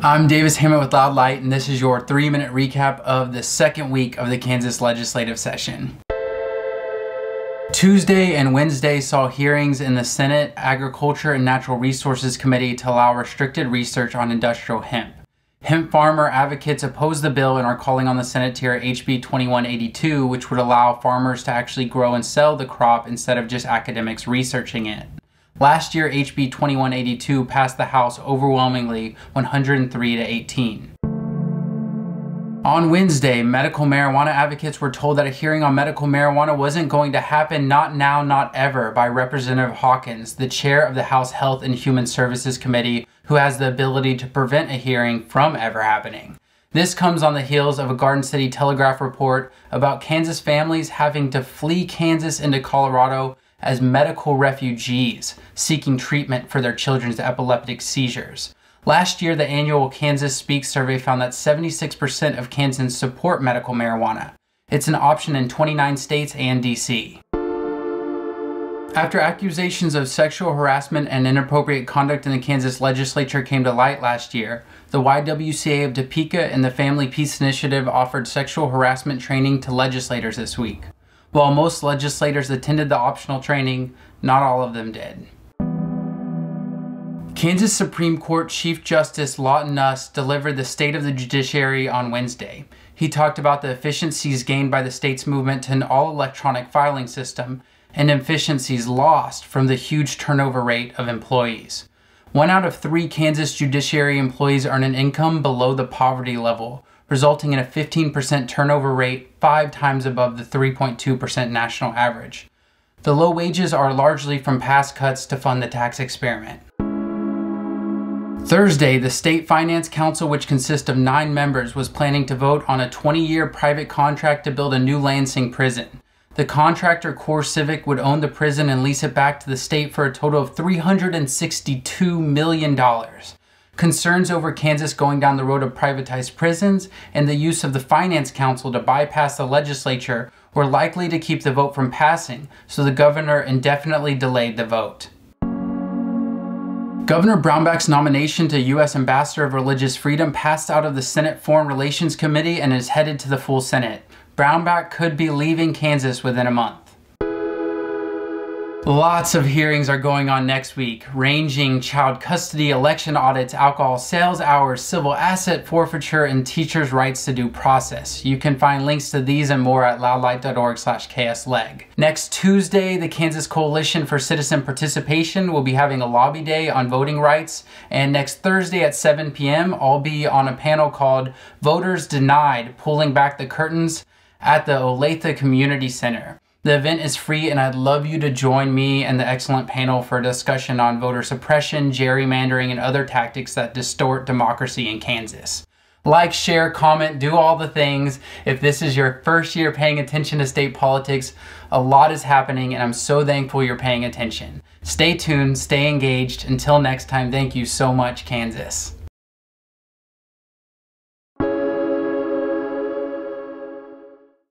I'm Davis Hammett with Loud Light, and this is your 3-minute recap of the second week of the Kansas legislative session. Tuesday and Wednesday saw hearings in the Senate Agriculture and Natural Resources Committee to allow restricted research on industrial hemp. Hemp farmer advocates oppose the bill and are calling on the Senate to hear HB 2182, which would allow farmers to actually grow and sell the crop instead of just academics researching it. Last year, HB 2182 passed the House overwhelmingly 103-18. On Wednesday, medical marijuana advocates were told that a hearing on medical marijuana wasn't going to happen, not now, not ever, by Representative Hawkins, the chair of the House Health and Human Services Committee, who has the ability to prevent a hearing from ever happening. This comes on the heels of a Garden City Telegraph report about Kansas families having to flee Kansas into Colorado as medical refugees seeking treatment for their children's epileptic seizures. Last year, the annual Kansas Speaks survey found that 76% of Kansans support medical marijuana. It's an option in 29 states and DC. After accusations of sexual harassment and inappropriate conduct in the Kansas legislature came to light last year, the YWCA of Topeka and the Family Peace Initiative offered sexual harassment training to legislators this week. While most legislators attended the optional training, not all of them did. Kansas Supreme Court Chief Justice Lawton Nuss delivered the State of the Judiciary on Wednesday. He talked about the efficiencies gained by the state's movement to an all-electronic filing system and efficiencies lost from the huge turnover rate of employees. 1 out of 3 Kansas Judiciary employees earn an income below the poverty level, resulting in a 15% turnover rate, 5 times above the 3.2% national average. The low wages are largely from past cuts to fund the tax experiment. Thursday, the State Finance Council, which consists of 9 members, was planning to vote on a 20-year private contract to build a new Lansing Prison. The contractor, Core Civic, would own the prison and lease it back to the state for a total of $362 million. Concerns over Kansas going down the road of privatized prisons and the use of the Finance Council to bypass the legislature were likely to keep the vote from passing, so the governor indefinitely delayed the vote. Governor Brownback's nomination to U.S. Ambassador of Religious Freedom passed out of the Senate Foreign Relations Committee and is headed to the full Senate. Brownback could be leaving Kansas within a month. Lots of hearings are going on next week, ranging child custody, election audits, alcohol sales hours, civil asset forfeiture, and teachers' rights to due process. You can find links to these and more at loudlight.org/ksleg. Next Tuesday, the Kansas Coalition for Citizen Participation will be having a lobby day on voting rights, and next Thursday at 7 p.m. I'll be on a panel called Voters Denied, Pulling Back the Curtains at the Olathe Community Center. The event is free, and I'd love you to join me and the excellent panel for a discussion on voter suppression, gerrymandering, and other tactics that distort democracy in Kansas. Like, share, comment, do all the things. If this is your first year paying attention to state politics, a lot is happening, and I'm so thankful you're paying attention. Stay tuned, stay engaged. Until next time, thank you so much, Kansas.